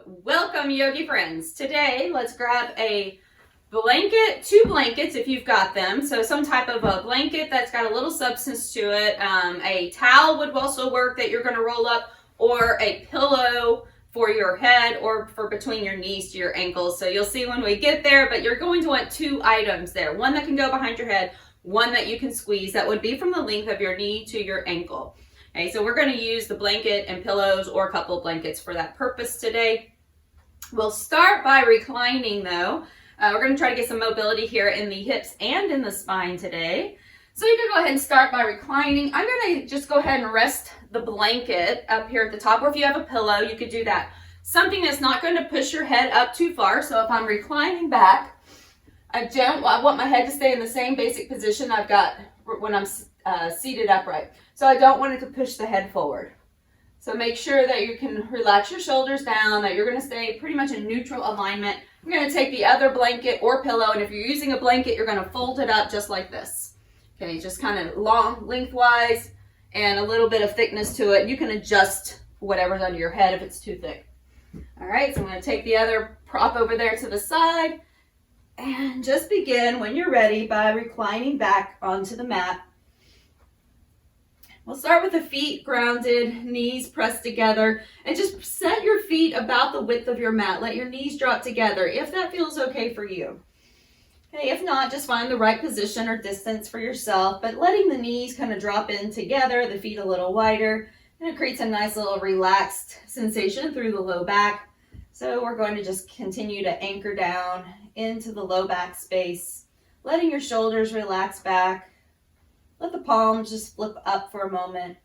Welcome, yogi friends. Today, let's grab a blanket, two blankets if you've got them. So some type of a blanket that's got a little substance to it. A towel would also work that you're going to roll up, or a pillow for your head or for between your knees to your ankles. So you'll see when we get there, but you're going to want two items there. One that can go behind your head, one that you can squeeze. That would be from the length of your knee to your ankle. Okay, so we're going to use the blanket and pillows or a couple of blankets for that purpose today. We'll start by reclining though. We're going to try to get some mobility here in the hips and in the spine today. So you can go ahead and start by reclining. I'm going to just go ahead and rest the blanket up here at the top, or if you have a pillow, you could do that. Something that's not going to push your head up too far. So if I'm reclining back, I want my head to stay in the same basic position I've got when I'm seated upright. So I don't want it to push the head forward. So make sure that you can relax your shoulders down, that you're going to stay pretty much in neutral alignment. You're going to take the other blanket or pillow, and if you're using a blanket, you're going to fold it up just like this. Okay, just kind of long, lengthwise, and a little bit of thickness to it. You can adjust whatever's under your head if it's too thick. All right, so I'm going to take the other prop over there to the side, and just begin when you're ready by reclining back onto the mat. We'll start with the feet grounded, knees pressed together, and just set your feet about the width of your mat. Let your knees drop together if that feels okay for you. Okay, if not, just find the right position or distance for yourself, but letting the knees kind of drop in together, the feet a little wider, and it creates a nice little relaxed sensation through the low back. So we're going to just continue to anchor down into the low back space, letting your shoulders relax back. Let the palms just flip up for a moment.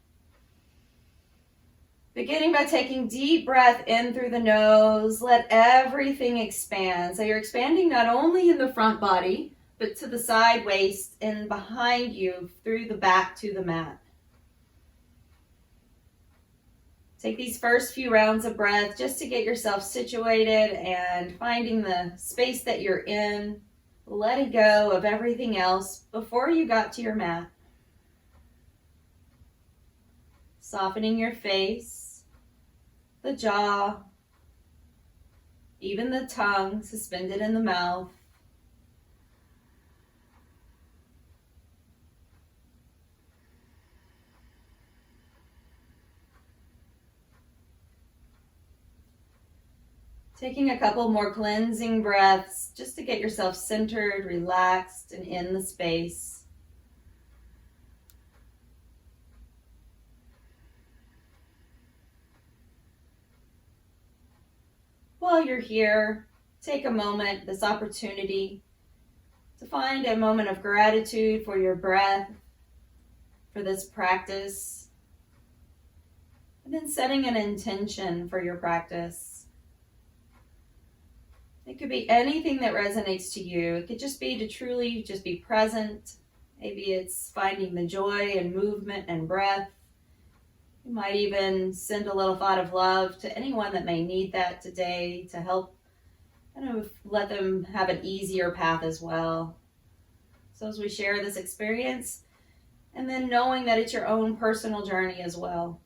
Beginning by taking deep breath in through the nose, let everything expand. So you're expanding not only in the front body, but to the side waist and behind you through the back to the mat. Take these first few rounds of breath just to get yourself situated and finding the space that you're in, letting go of everything else before you got to your mat. Softening your face, the jaw, even the tongue suspended in the mouth. Taking a couple more cleansing breaths just to get yourself centered, relaxed, and in the space. While you're here, take a moment, this opportunity, to find a moment of gratitude for your breath, for this practice, and then setting an intention for your practice. It could be anything that resonates to you. It could just be to truly just be present. Maybe it's finding the joy and movement and breath. You might even send a little thought of love to anyone that may need that today to help kind of let them have an easier path as well. So as we share this experience, and then knowing that it's your own personal journey as well.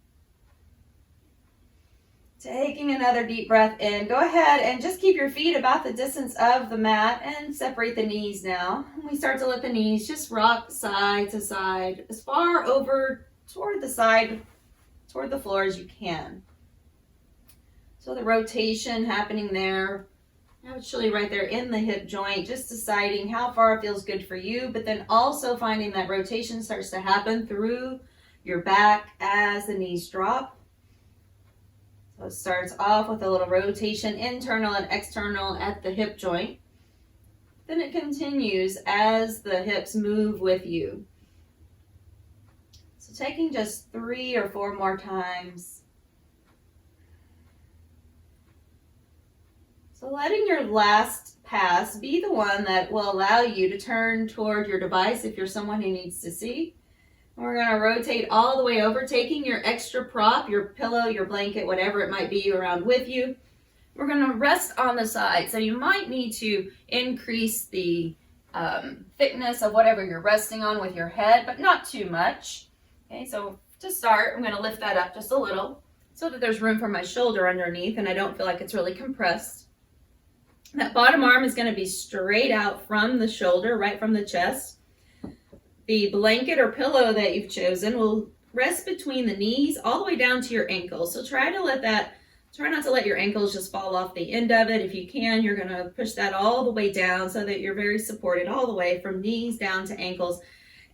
Taking another deep breath in, go ahead and just keep your feet about the distance of the mat and separate the knees now. When we start to lift the knees, just rock side to side, as far over toward the side, toward the floor as you can. So the rotation happening there, actually right there in the hip joint, just deciding how far it feels good for you, but then also finding that rotation starts to happen through your back as the knees drop. So it starts off with a little rotation, internal and external at the hip joint. Then it continues as the hips move with you. So taking just 3 or 4 more times. So letting your last pass be the one that will allow you to turn toward your device if you're someone who needs to see. We're going to rotate all the way over, taking your extra prop, your pillow, your blanket, whatever it might be around with you. We're going to rest on the side. So you might need to increase the thickness of whatever you're resting on with your head, but not too much. Okay, so to start, I'm going to lift that up just a little. so that there's room for my shoulder underneath and I don't feel like it's really compressed. That bottom arm is going to be straight out from the shoulder, right from the chest. The blanket or pillow that you've chosen will rest between the knees all the way down to your ankles. So try not to let your ankles just fall off the end of it. If you can, you're going to push that all the way down so that you're very supported all the way from knees down to ankles.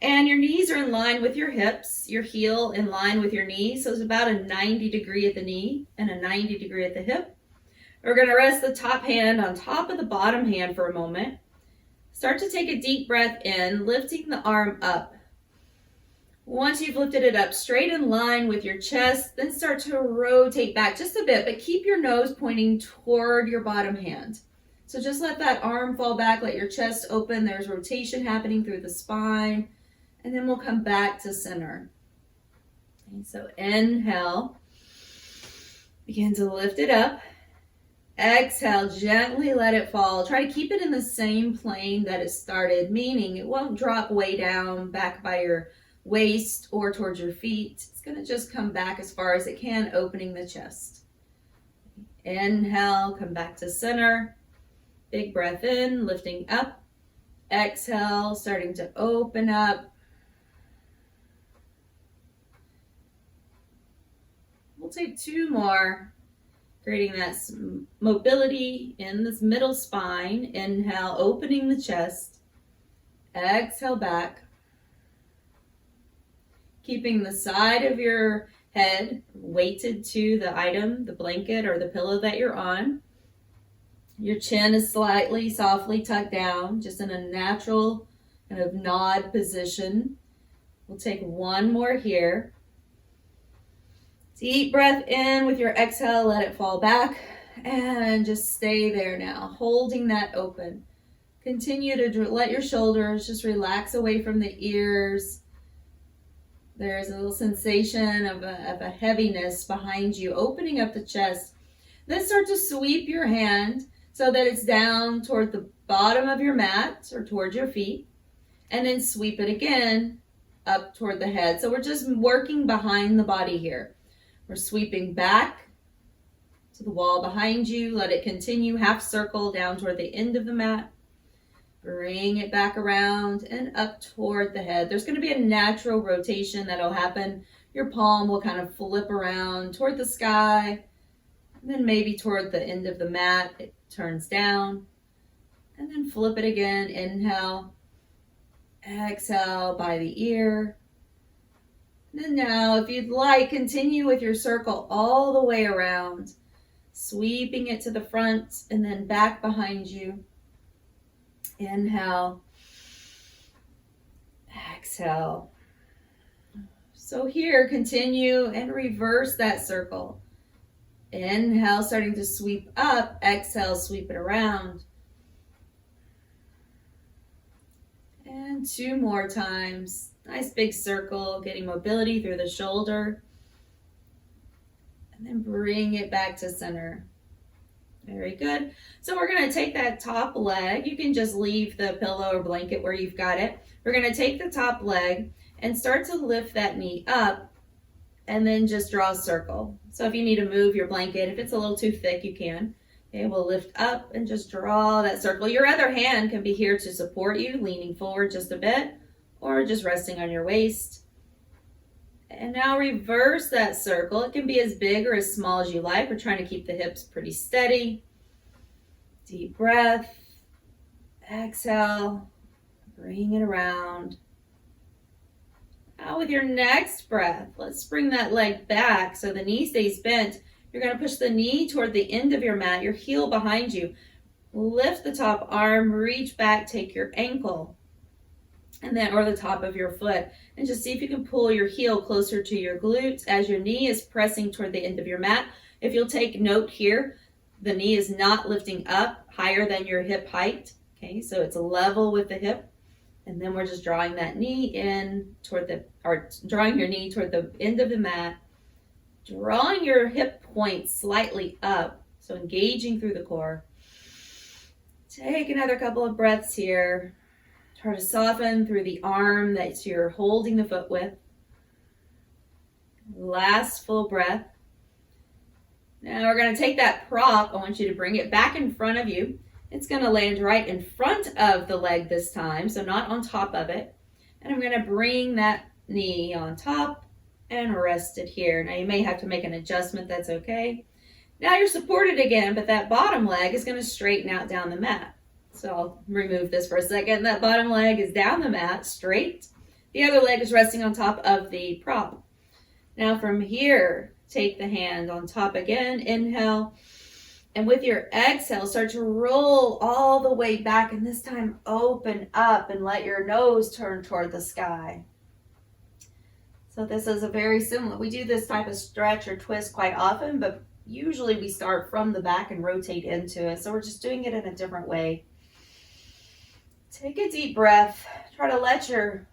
And your knees are in line with your hips, your heel in line with your knees. So it's about a 90 degree at the knee and a 90 degree at the hip. We're going to rest the top hand on top of the bottom hand for a moment. Start to take a deep breath in, lifting the arm up. Once you've lifted it up straight in line with your chest, then start to rotate back just a bit, but keep your nose pointing toward your bottom hand. So just let that arm fall back, let your chest open. There's rotation happening through the spine, and then we'll come back to center. Okay, so inhale, begin to lift it up. Exhale, gently let it fall. Try to keep it in the same plane that it started, meaning it won't drop way down back by your waist or towards your feet. It's going to just come back as far as it can, opening the chest. Inhale, come back to center. Big breath in, lifting up. Exhale, starting to open up. We'll take two more. Creating that mobility in this middle spine. Inhale, opening the chest. Exhale back. Keeping the side of your head weighted to the item, the blanket or the pillow that you're on. Your chin is slightly, softly tucked down, just in a natural kind of nod position. We'll take one more here. Deep breath in with your exhale, let it fall back, and just stay there now, holding that open. Continue to let your shoulders just relax away from the ears. There's a little sensation of a heaviness behind you, opening up the chest. Then start to sweep your hand so that it's down toward the bottom of your mat or towards your feet, and then sweep it again up toward the head. So we're just working behind the body here. We're sweeping back to the wall behind you. Let it continue, half circle down toward the end of the mat. Bring it back around and up toward the head. There's going to be a natural rotation that'll happen. Your palm will kind of flip around toward the sky, and then maybe toward the end of the mat. It turns down, and then flip it again. Inhale, exhale by the ear. And now, if you'd like, continue with your circle all the way around, sweeping it to the front and then back behind you. Inhale, exhale. So here, continue and reverse that circle. Inhale, starting to sweep up. Exhale, sweep it around. And two more times. Nice big circle, getting mobility through the shoulder. And then bring it back to center. Very good. So we're going to take that top leg. You can just leave the pillow or blanket where you've got it. We're going to take the top leg and start to lift that knee up and then just draw a circle. So if you need to move your blanket, if it's a little too thick, you can. Okay, we'll lift up and just draw that circle. Your other hand can be here to support you, leaning forward just a bit, or just resting on your waist. And now reverse that circle. It can be as big or as small as you like. We're trying to keep the hips pretty steady. Deep breath. Exhale. Bring it around. Now with your next breath, let's bring that leg back so the knee stays bent. You're going to push the knee toward the end of your mat, your heel behind you. Lift the top arm, reach back, take your ankle, and then or the top of your foot, and just see if you can pull your heel closer to your glutes as your knee is pressing toward the end of your mat. If you'll take note here, the knee is not lifting up higher than your hip height. Okay, so it's level with the hip. And then we're just drawing that knee in drawing your knee toward the end of the mat, drawing your hip point slightly up, so engaging through the core. Take another couple of breaths here. Try to soften through the arm that you're holding the foot with. Last full breath. Now we're going to take that prop. I want you to bring it back in front of you. It's going to land right in front of the leg this time, so not on top of it. And I'm going to bring that knee on top and rest it here. Now you may have to make an adjustment, that's okay. Now you're supported again, but that bottom leg is going to straighten out down the mat. So I'll remove this for a second. That bottom leg is down the mat, straight. The other leg is resting on top of the prop. Now from here, take the hand on top again, inhale. And with your exhale, start to roll all the way back, and this time open up and let your nose turn toward the sky. So this is a very similar, we do this type of stretch or twist quite often, but usually we start from the back and rotate into it. So we're just doing it in a different way. Take a deep breath. Try to let your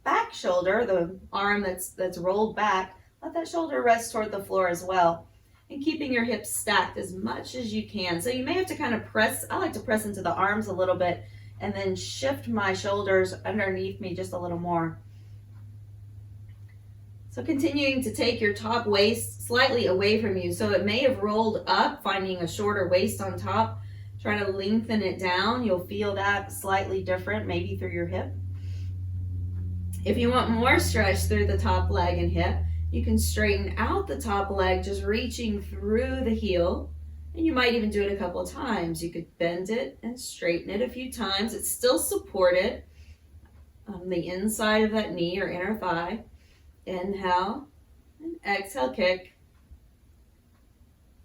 back shoulder, the arm that's rolled back, let that shoulder rest toward the floor as well. And keeping your hips stacked as much as you can. So you may have to kind of press, I like to press into the arms a little bit and then shift my shoulders underneath me just a little more. So continuing to take your top waist slightly away from you. So it may have rolled up, finding a shorter waist on top. Try to lengthen it down. You'll feel that slightly different, maybe through your hip. If you want more stretch through the top leg and hip, you can straighten out the top leg, just reaching through the heel. And you might even do it a couple of times. You could bend it and straighten it a few times. It's still supported on the inside of that knee or inner thigh. Inhale and exhale, kick.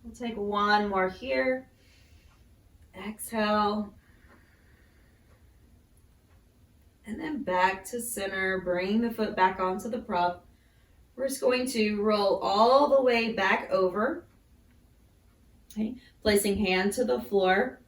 We'll take one more here. Exhale. And then back to center. Bring the foot back onto the prop. We're just going to roll all the way back over. Okay. Placing hand to the floor.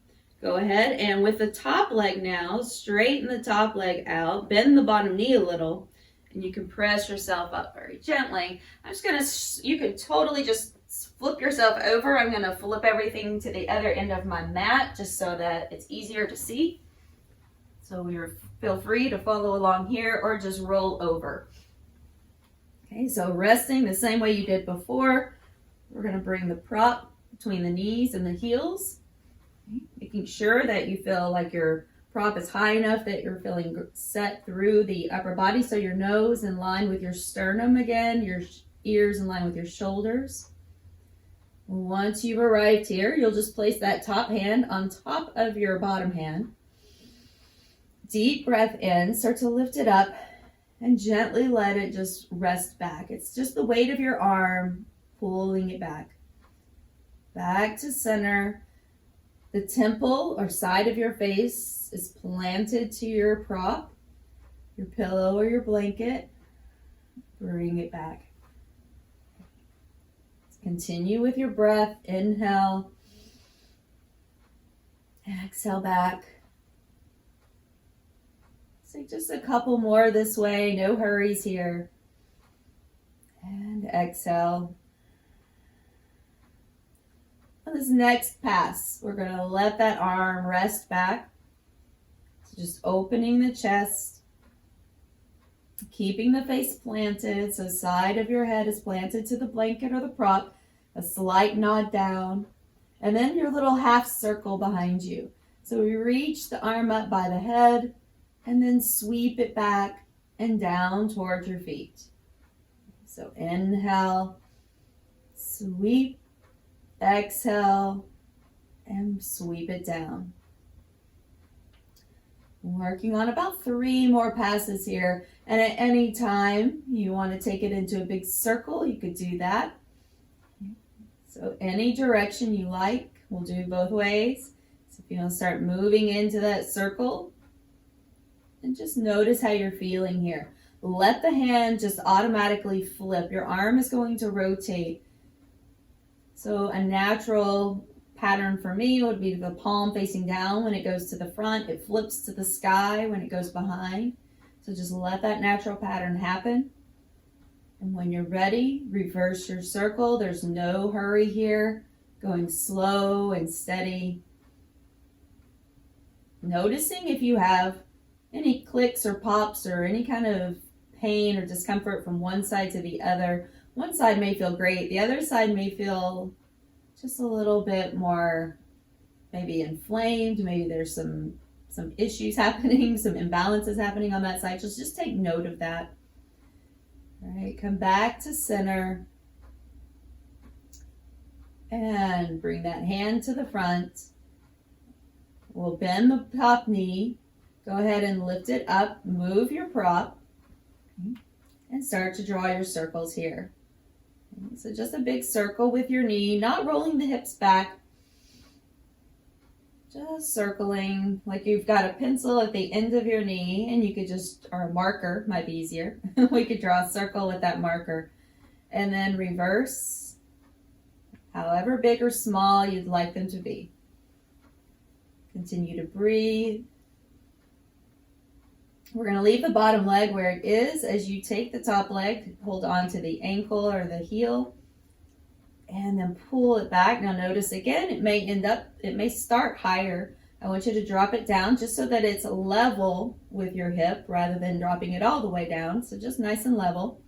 Go ahead and with the top leg now, straighten the top leg out. Bend the bottom knee a little. And you can press yourself up very gently. I'm just going to, you could totally just flip yourself over. I'm going to flip everything to the other end of my mat just so that it's easier to see. So feel free to follow along here or just roll over. Okay, so resting the same way you did before. We're going to bring the prop between the knees and the heels. Okay, making sure that you feel like your prop is high enough that you're feeling set through the upper body. So your nose in line with your sternum again, your ears in line with your shoulders. Once you've arrived here, you'll just place that top hand on top of your bottom hand. Deep breath in, start to lift it up and gently let it just rest back. It's just the weight of your arm pulling it back. Back to center. The temple or side of your face is planted to your prop, your pillow or your blanket. Bring it back. Continue with your breath. Inhale. Exhale back. So just a couple more this way. No hurries here. And exhale. On this next pass, we're going to let that arm rest back. So just opening the chest. Keeping the face planted, so side of your head is planted to the blanket or the prop, a slight nod down, and then your little half circle behind you. So we reach the arm up by the head, and then sweep it back and down towards your feet. So inhale, sweep, exhale, and sweep it down. Working on about 3 more passes here. And at any time you want to take it into a big circle, you could do that. So any direction you like, we'll do both ways. So if you want to start moving into that circle, and just notice how you're feeling here. Let the hand just automatically flip. Your arm is going to rotate. So a natural pattern for me would be the palm facing down when it goes to the front. It flips to the sky when it goes behind. So just let that natural pattern happen. And when you're ready, reverse your circle. There's no hurry here. Going slow and steady. Noticing if you have any clicks or pops or any kind of pain or discomfort from one side to the other. One side may feel great. The other side may feel just a little bit more maybe inflamed. Maybe there's some issues happening, some imbalances happening on that side. Just take note of that. All right, come back to center and bring that hand to the front. We'll bend the top knee. Go ahead and lift it up, move your prop, and start to draw your circles here. So just a big circle with your knee, not rolling the hips back, just circling like you've got a pencil at the end of your knee, and you could just, or a marker might be easier. We could draw a circle with that marker, and then reverse, however big or small you'd like them to be. Continue to breathe. We're going to leave the bottom leg where it is as you take the top leg, hold on to the ankle or the heel, and then pull it back. Now notice again, it may start higher. I want you to drop it down just so that it's level with your hip rather than dropping it all the way down. So just nice and level.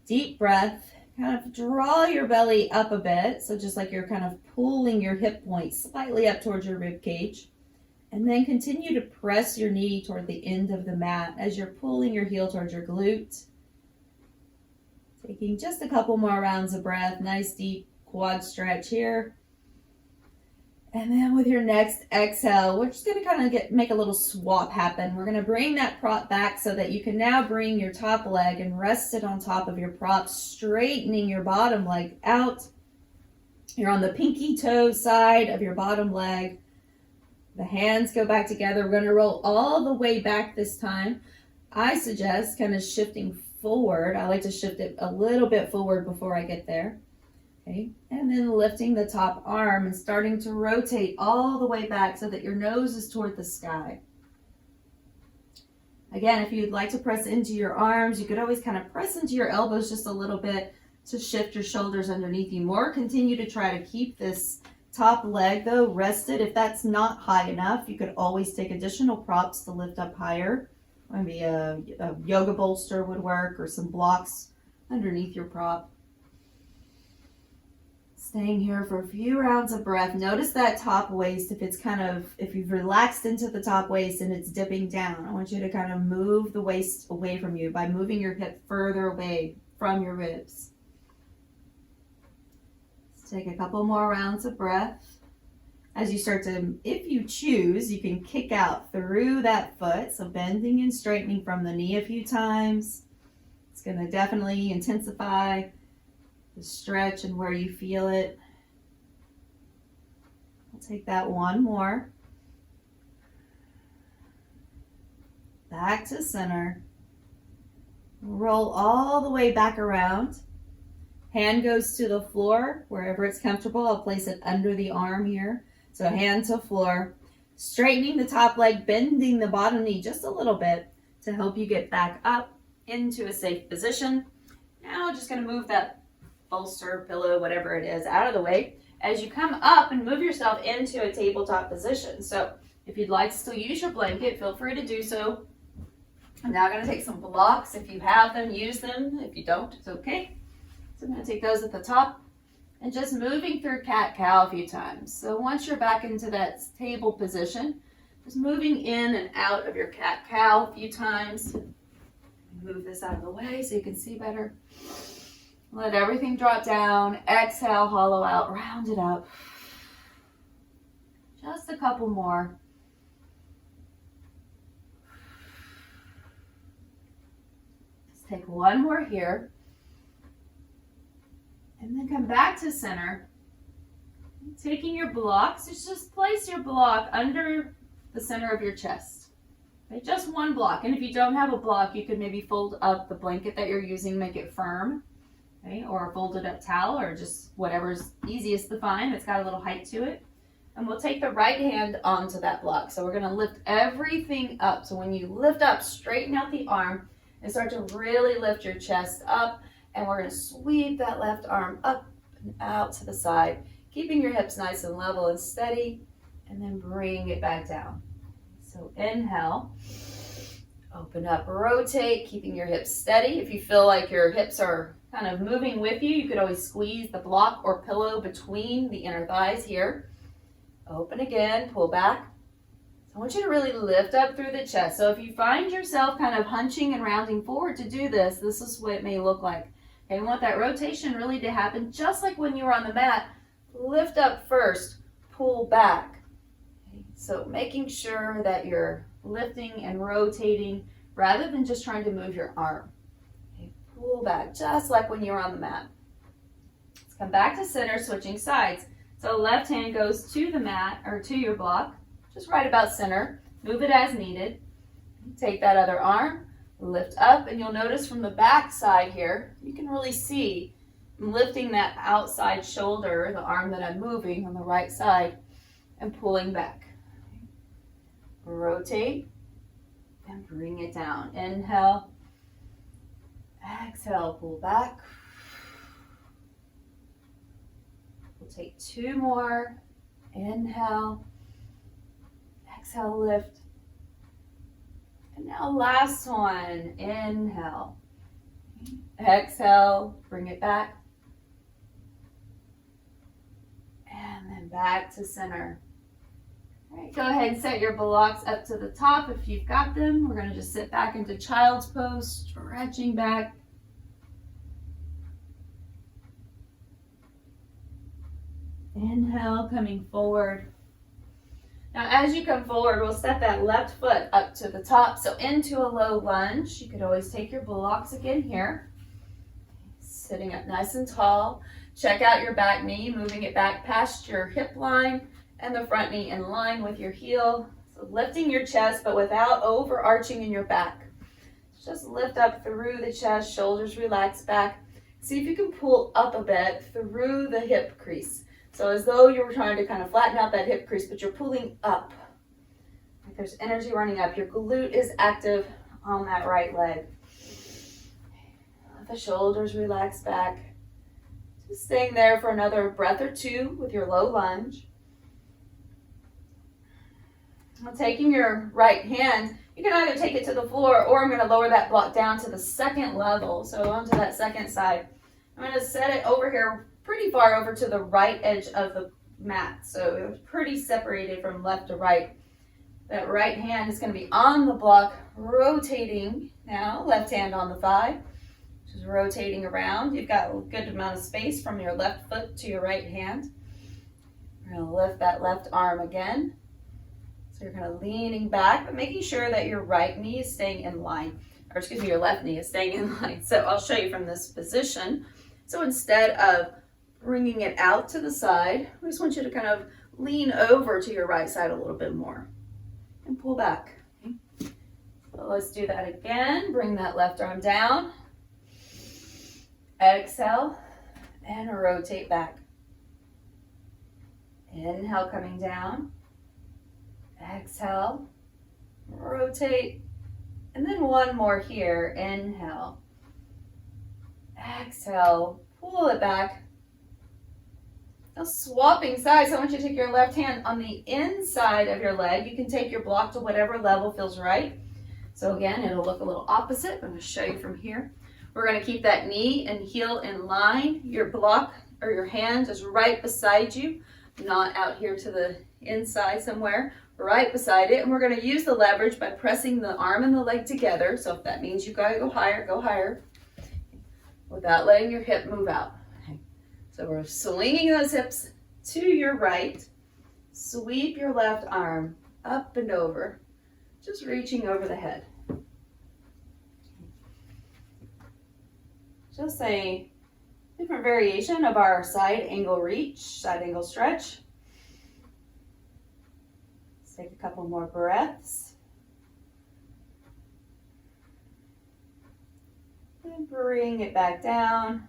Deep breath. Kind of draw your belly up a bit. So just like you're kind of pulling your hip point slightly up towards your rib cage. And then continue to press your knee toward the end of the mat as you're pulling your heel towards your glute. Taking just a couple more rounds of breath. Nice deep quad stretch here. And then with your next exhale, we're just going to kind of make a little swap happen. We're going to bring that prop back so that you can now bring your top leg and rest it on top of your prop, straightening your bottom leg out. You're on the pinky toe side of your bottom leg. The hands go back together. We're going to roll all the way back this time. I suggest kind of shifting forward. I like to shift it a little bit forward before I get there. Okay, and then lifting the top arm and starting to rotate all the way back so that your nose is toward the sky. Again, if you'd like to press into your arms, you could always kind of press into your elbows just a little bit to shift your shoulders underneath you more. Continue to try to keep this top leg though rested. If that's not high enough, you could always take additional props to lift up higher. Maybe a yoga bolster would work, or some blocks underneath your prop. Staying here for a few rounds of breath. Notice that top waist. If you've relaxed into the top waist and it's dipping down, I want you to kind of move the waist away from you by moving your hip further away from your ribs. Let's take a couple more rounds of breath. As you start to, if you choose, you can kick out through that foot. So bending and straightening from the knee a few times. It's going to definitely intensify the stretch and where you feel it. I'll take that one more. Back to center. Roll all the way back around. Hand goes to the floor wherever it's comfortable. I'll place it under the arm here. So hand to floor. Straightening the top leg, bending the bottom knee just a little bit to help you get back up into a safe position. Now just going to move that bolster, pillow, whatever it is, out of the way as you come up and move yourself into a tabletop position. So if you'd like to still use your blanket, feel free to do so. I'm now going to take some blocks. If you have them, use them. If you don't, it's okay. So I'm going to take those at the top and just moving through cat-cow a few times. So once you're back into that table position, just moving in and out of your cat-cow a few times. Move this out of the way so you can see better. Let everything drop down. Exhale, hollow out, round it up. Just a couple more. Let's take one more here. And then come back to center. Taking your blocks, just place your block under the center of your chest. Okay, just one block. And if you don't have a block, you could maybe fold up the blanket that you're using, make it firm. Okay, or a folded up towel, or just whatever's easiest to find. It's got a little height to it. And we'll take the right hand onto that block. So we're going to lift everything up. So when you lift up, straighten out the arm and start to really lift your chest up. And we're going to sweep that left arm up and out to the side, keeping your hips nice and level and steady, and then bring it back down. So inhale, open up, rotate, keeping your hips steady. If you feel like your hips are kind of moving with you. You could always squeeze the block or pillow between the inner thighs here. Open again, pull back. I want you to really lift up through the chest. So if you find yourself kind of hunching and rounding forward to do this, this is what it may look like. Okay, we want that rotation really to happen just like when you were on the mat. Lift up first, pull back. Okay, so making sure that you're lifting and rotating rather than just trying to move your arm. Okay, pull back just like when you were on the mat. Let's come back to center, switching sides. So left hand goes to the mat or to your block. Just right about center. Move it as needed. Take that other arm, lift up, and you'll notice from the back side here, you can really see I'm lifting that outside shoulder, the arm that I'm moving on the right side, and pulling back. Rotate and bring it down. Inhale, exhale, pull back. We'll take 2 more. Inhale. Exhale, lift. And now last one. Inhale. Exhale, bring it back. And then back to center. All right, go ahead and set your blocks up to the top if you've got them. We're going to just sit back into child's pose, stretching back. Inhale, coming forward. Now, as you come forward, we'll step that left foot up to the top. So into a low lunge. You could always take your blocks again here. Sitting up nice and tall. Check out your back knee, moving it back past your hip line and the front knee in line with your heel. So lifting your chest, but without overarching in your back. Just lift up through the chest, shoulders relax back. See if you can pull up a bit through the hip crease. So as though you were trying to kind of flatten out that hip crease, but you're pulling up. Like there's energy running up. Your glute is active on that right leg. Let the shoulders relax back. Just staying there for another breath or 2 with your low lunge. Now taking your right hand, you can either take it to the floor or I'm going to lower that block down to the second level. So onto that second side. I'm going to set it over here pretty far over to the right edge of the mat. So it's pretty separated from left to right. That right hand is going to be on the block, rotating now, left hand on the thigh, just rotating around. You've got a good amount of space from your left foot to your right hand. We're going to lift that left arm again. So you're kind of leaning back, but making sure that your right knee is staying in line, or excuse me, your left knee is staying in line. So I'll show you from this position. So instead of bringing it out to the side, I just want you to kind of lean over to your right side a little bit more and pull back. Okay. So let's do that again. Bring that left arm down. Exhale and rotate back. Inhale, coming down. Exhale, rotate, and then one more here. Inhale, exhale, pull it back. Now swapping sides, I want you to take your left hand on the inside of your leg. You can take your block to whatever level feels right. So again, it'll look a little opposite. I'm going to show you from here. We're going to keep that knee and heel in line. Your block or your hand is right beside you, not out here to the inside somewhere. Right beside it, and we're going to use the leverage by pressing the arm and the leg together. So if that means you got to go higher without letting your hip move out. Okay. So we're swinging those hips to your right. Sweep your left arm up and over, just reaching over the head. Just a different variation of our side angle reach, side angle stretch. Take a couple more breaths. And bring it back down.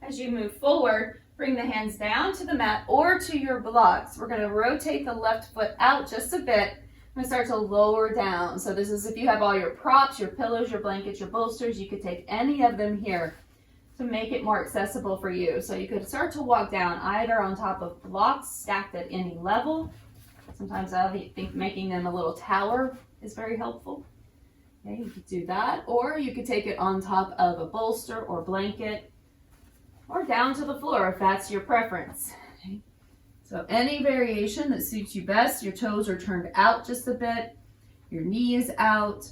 As you move forward, bring the hands down to the mat or to your blocks. We're going to rotate the left foot out just a bit. I'm going to start to lower down. So this is if you have all your props, your pillows, your blankets, your bolsters, you could take any of them here to make it more accessible for you. So you could start to walk down either on top of blocks stacked at any level. Sometimes I think making them a little tower is very helpful. Okay, you could do that, or you could take it on top of a bolster or blanket, or down to the floor if that's your preference. Okay. So any variation that suits you best. Your toes are turned out just a bit, your knee is out,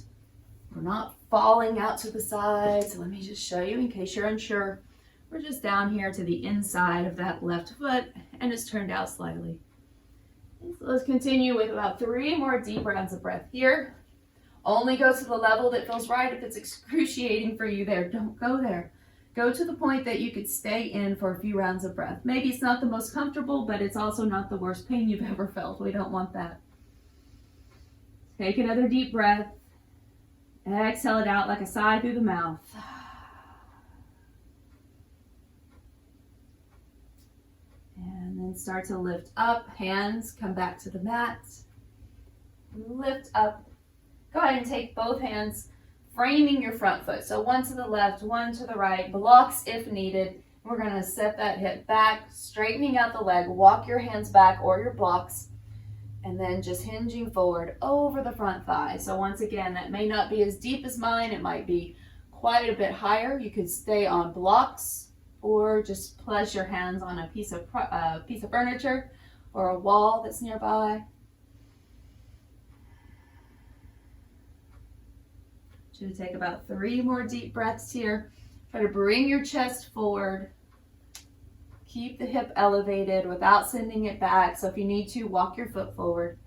we're not falling out to the side. So let me just show you in case you're unsure. We're just down here to the inside of that left foot and it's turned out slightly. So let's continue with about 3 more deep rounds of breath here. Only go to the level that feels right. If it's excruciating for you there, don't go there. Go to the point that you could stay in for a few rounds of breath. Maybe it's not the most comfortable, but it's also not the worst pain you've ever felt. We don't want that. Take another deep breath. Exhale it out like a sigh through the mouth. And then start to lift up. Hands come back to the mat. Lift up. Go ahead and take both hands, framing your front foot. So one to the left, one to the right, blocks if needed. We're going to set that hip back, straightening out the leg, walk your hands back or your blocks, and then just hinging forward over the front thigh. So once again, that may not be as deep as mine. It might be quite a bit higher. You could stay on blocks or just place your hands on a piece of furniture or a wall that's nearby. Should take about 3 more deep breaths here. Try to bring your chest forward. Keep the hip elevated without sending it back. So if you need to, walk your foot forward.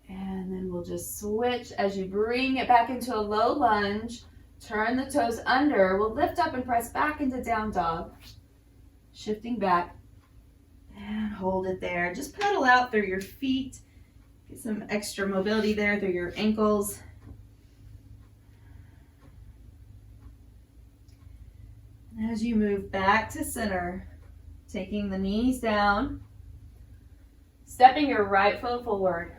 And then we'll just switch as you bring it back into a low lunge. Turn the toes under. We'll lift up and press back into down dog. Shifting back. And hold it there. Just pedal out through your feet. Get some extra mobility there through your ankles. As you move back to center, taking the knees down, stepping your right foot forward.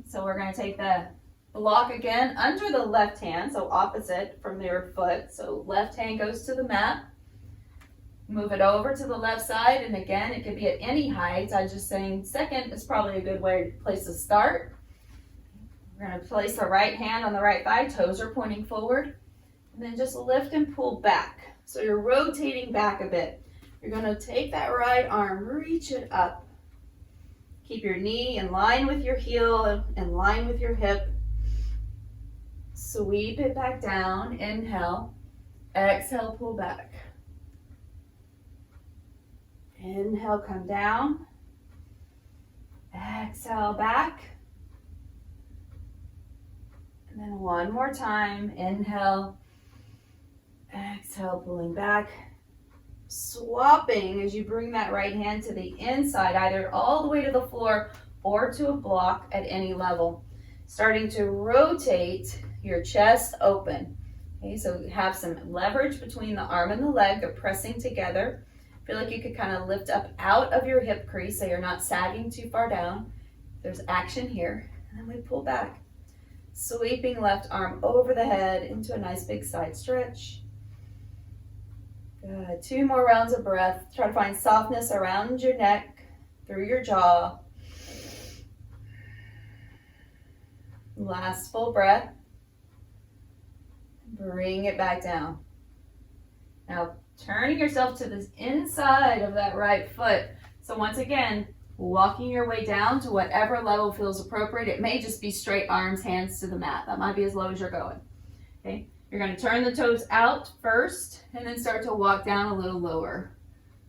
So we're going to take the block again under the left hand, so opposite from your foot. So left hand goes to the mat. Move it over to the left side, and again, it could be at any height. I'm just saying second is probably a good place to start. We're going to place the right hand on the right thigh, toes are pointing forward. And then just lift and pull back. So you're rotating back a bit. You're going to take that right arm, reach it up. Keep your knee in line with your heel, in line with your hip. Sweep it back down. Inhale. Exhale, pull back. Inhale, come down. Exhale, back. And then one more time. Inhale. Exhale, pulling back, swapping as you bring that right hand to the inside, either all the way to the floor or to a block at any level. Starting to rotate your chest open. Okay, so have some leverage between the arm and the leg. They're pressing together. Feel like you could kind of lift up out of your hip crease so you're not sagging too far down. There's action here. And then we pull back. Sweeping left arm over the head into a nice big side stretch. Good. 2 more rounds of breath. Try to find softness around your neck, through your jaw. Last full breath. Bring it back down. Now, turning yourself to the inside of that right foot. So once again, walking your way down to whatever level feels appropriate. It may just be straight arms, hands to the mat. That might be as low as you're going. Okay. You're going to turn the toes out first and then start to walk down a little lower.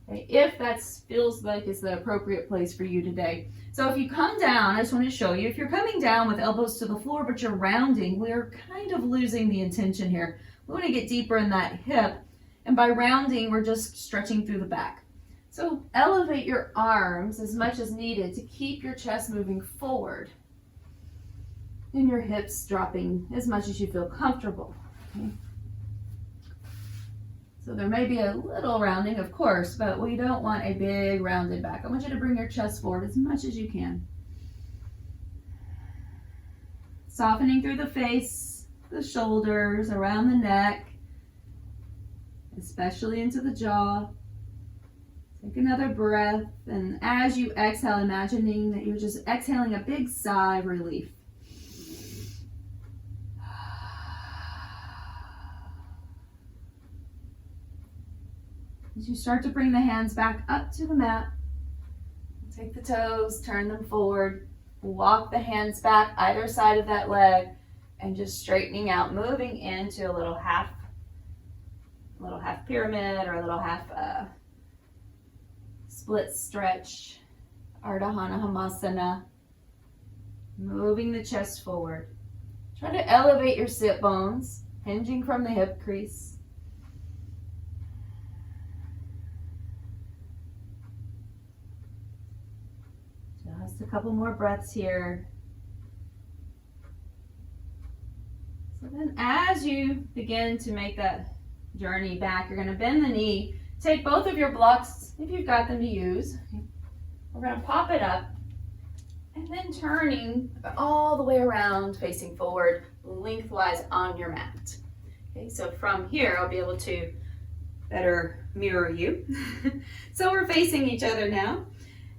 Okay, if that feels like it's the appropriate place for you today. So if you come down, I just want to show you, if you're coming down with elbows to the floor but you're rounding, we're kind of losing the intention here. We want to get deeper in that hip, and by rounding, we're just stretching through the back. So elevate your arms as much as needed to keep your chest moving forward and your hips dropping as much as you feel comfortable. Okay. So there may be a little rounding, of course, but we don't want a big rounded back. I want you to bring your chest forward as much as you can. Softening through the face, the shoulders, around the neck, especially into the jaw. Take another breath, and as you exhale, imagining that you're just exhaling a big sigh of relief. As you start to bring the hands back up to the mat, take the toes, turn them forward, walk the hands back either side of that leg, and just straightening out, moving into a little half pyramid or a little half split stretch, Ardha Hamasana. Moving the chest forward. Try to elevate your sit bones, hinging from the hip crease. Just a couple more breaths here. So then as you begin to make that journey back, you're going to bend the knee. Take both of your blocks, if you've got them to use. We're going to pop it up. And then turning all the way around, facing forward, lengthwise on your mat. Okay, so from here, I'll be able to better mirror you. So we're facing each other now.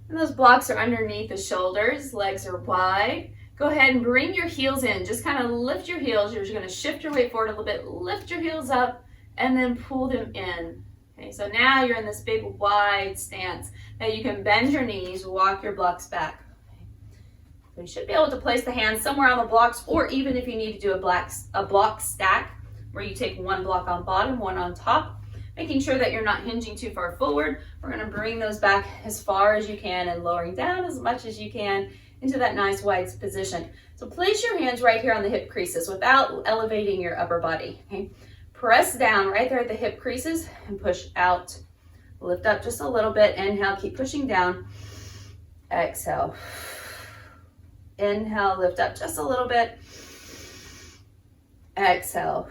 And those blocks are underneath the shoulders, legs are wide. Go ahead and bring your heels in. Just kind of lift your heels. You're just going to shift your weight forward a little bit, lift your heels up, and then pull them in. Okay, so now you're in this big wide stance that you can bend your knees, walk your blocks back. So you should be able to place the hands somewhere on the blocks, or even if you need to do a block stack where you take one block on bottom, one on top, making sure that you're not hinging too far forward. We're going to bring those back as far as you can and lowering down as much as you can into that nice wide position. So place your hands right here on the hip creases without elevating your upper body. Okay? Press down right there at the hip creases and push out. Lift up just a little bit. Inhale, keep pushing down. Exhale. Inhale, lift up just a little bit. Exhale,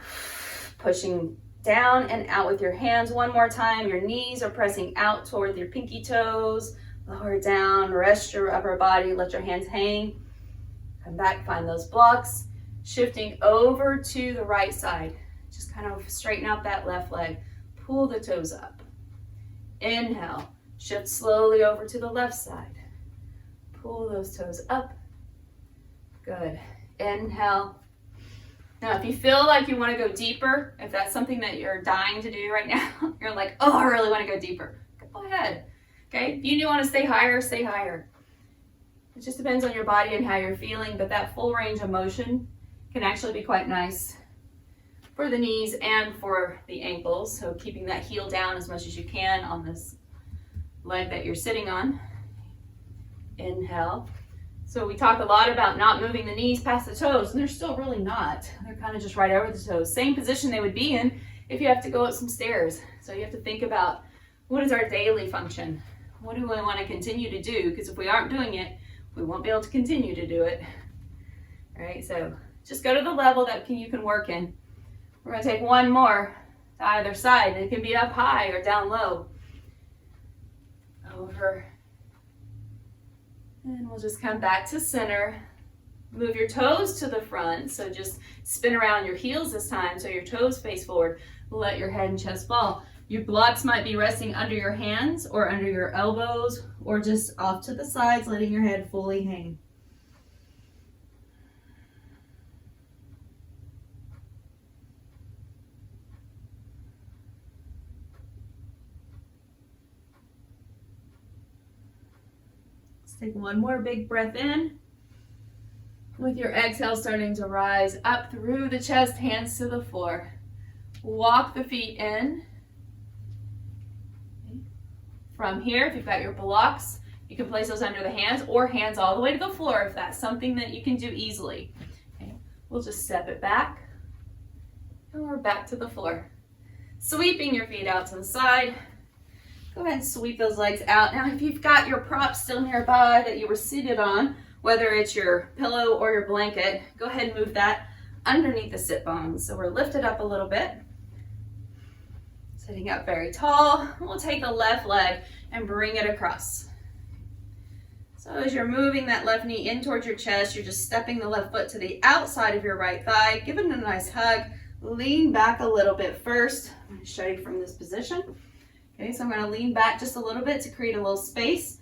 pushing down and out with your hands one more time. Your knees are pressing out toward your pinky toes. Lower down, rest your upper body, let your hands hang. Come back, find those blocks. Shifting over to the right side. Just kind of straighten out that left leg. Pull the toes up. Inhale, shift slowly over to the left side. Pull those toes up. Good. Inhale. Now, if you feel like you want to go deeper, if that's something that you're dying to do right now, you're like, oh, I really want to go deeper. Go ahead. Okay? If you do want to stay higher, stay higher. It just depends on your body and how you're feeling, but that full range of motion can actually be quite nice for the knees and for the ankles. So keeping that heel down as much as you can on this leg that you're sitting on. Inhale. So we talk a lot about not moving the knees past the toes, and they're still really not. They're kind of just right over the toes. Same position they would be in if you have to go up some stairs. So you have to think about, what is our daily function? What do we want to continue to do? Because if we aren't doing it, we won't be able to continue to do it. All right, so just go to the level that you can work in. We're going to take one more to either side. It can be up high or down low. Over. And we'll just come back to center. Move your toes to the front. So just spin around your heels this time so your toes face forward. Let your head and chest fall. Your blocks might be resting under your hands or under your elbows or just off to the sides, letting your head fully hang. Take one more big breath in. With your exhale starting to rise up through the chest, hands to the floor. Walk the feet in. From here, if you've got your blocks, you can place those under the hands or hands all the way to the floor if that's something that you can do easily. Okay. We'll just step it back and we're back to the floor. Sweeping your feet out to the side. Go ahead and sweep those legs out. Now, if you've got your props still nearby that you were seated on, whether it's your pillow or your blanket, go ahead and move that underneath the sit bones. So we're lifted up a little bit. Sitting up very tall. We'll take the left leg and bring it across. So as you're moving that left knee in towards your chest, you're just stepping the left foot to the outside of your right thigh. Give it a nice hug. Lean back a little bit first. I'm going to show you from this position. Okay, so I'm going to lean back just a little bit to create a little space.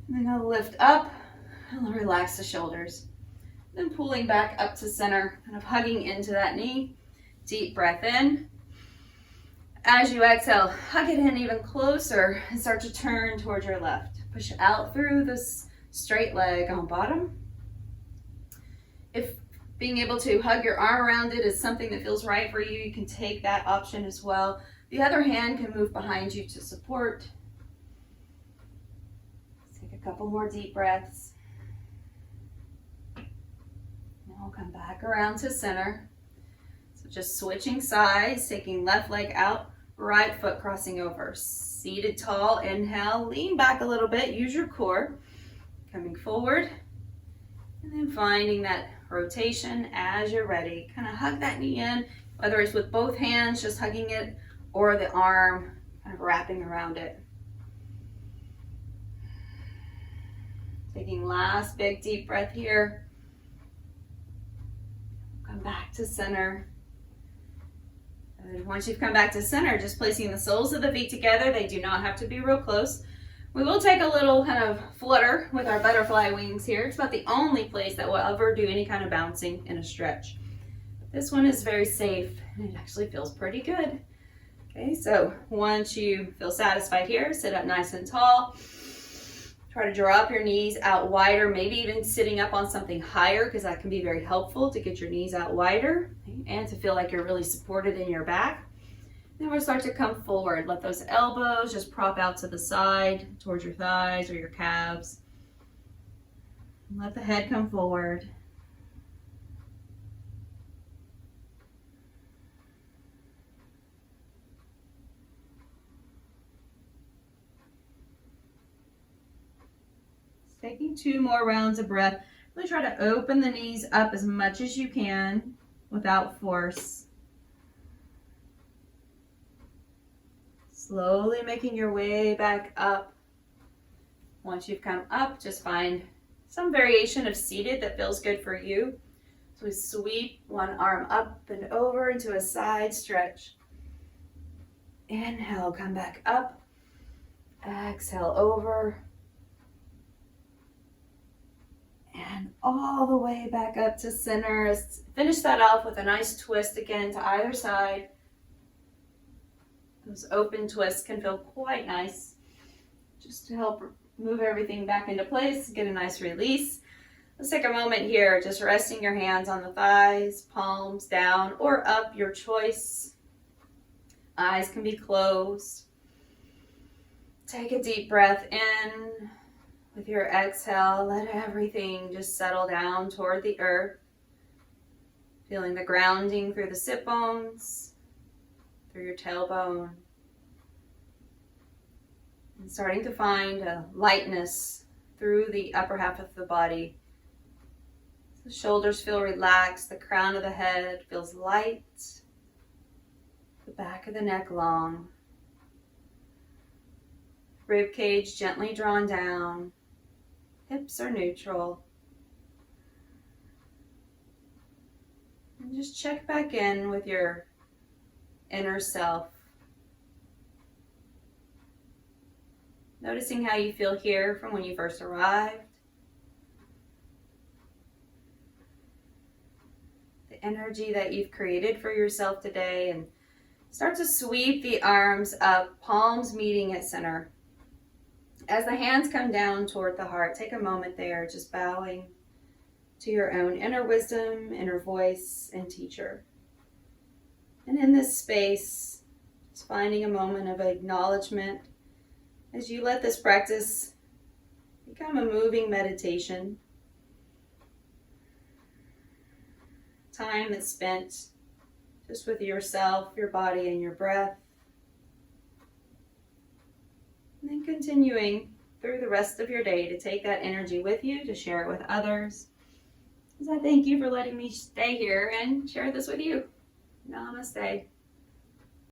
And then I'll lift up and relax the shoulders. Then pulling back up to center, kind of hugging into that knee. Deep breath in. As you exhale, hug it in even closer and start to turn towards your left. Push out through this straight leg on bottom. If being able to hug your arm around it is something that feels right for you, you can take that option as well. The other hand can move behind you to support. Take a couple more deep breaths. And we'll come back around to center. So just switching sides, taking left leg out, right foot crossing over. Seated tall, inhale, lean back a little bit, use your core. Coming forward, and then finding that rotation as you're ready. Kind of hug that knee in, whether it's with both hands, just hugging it, or the arm kind of wrapping around it. Taking last big deep breath here. Come back to center. And once you've come back to center, just placing the soles of the feet together. They do not have to be real close. We will take a little kind of flutter with our butterfly wings here. It's about the only place that will ever do any kind of bouncing in a stretch. This one is very safe and it actually feels pretty good. Okay, so once you feel satisfied here, sit up nice and tall. Try to drop your knees out wider, maybe even sitting up on something higher, because that can be very helpful to get your knees out wider and to feel like you're really supported in your back. Then we'll start to come forward. Let those elbows just prop out to the side towards your thighs or your calves. Let the head come forward. Taking 2 more rounds of breath. Really try to open the knees up as much as you can without force. Slowly making your way back up. Once you've come up, just find some variation of seated that feels good for you. So we sweep one arm up and over into a side stretch. Inhale, come back up. Exhale, over. And all the way back up to center. Finish that off with a nice twist again to either side. Those open twists can feel quite nice. Just to help move everything back into place, get a nice release. Let's take a moment here, just resting your hands on the thighs, palms down or up, your choice. Eyes can be closed. Take a deep breath in. With your exhale, let everything just settle down toward the earth. Feeling the grounding through the sit bones, through your tailbone. And starting to find a lightness through the upper half of the body. The shoulders feel relaxed, the crown of the head feels light, the back of the neck long. Rib cage gently drawn down. Hips are neutral. And just check back in with your inner self. Noticing how you feel here from when you first arrived. The energy that you've created for yourself today, and start to sweep the arms up, palms meeting at center. As the hands come down toward the heart, take a moment there, just bowing to your own inner wisdom, inner voice, and teacher. And in this space, just finding a moment of acknowledgement as you let this practice become a moving meditation. Time that's spent just with yourself, your body, and your breath. And then continuing through the rest of your day to take that energy with you, to share it with others. As I thank you for letting me stay here and share this with you. Namaste.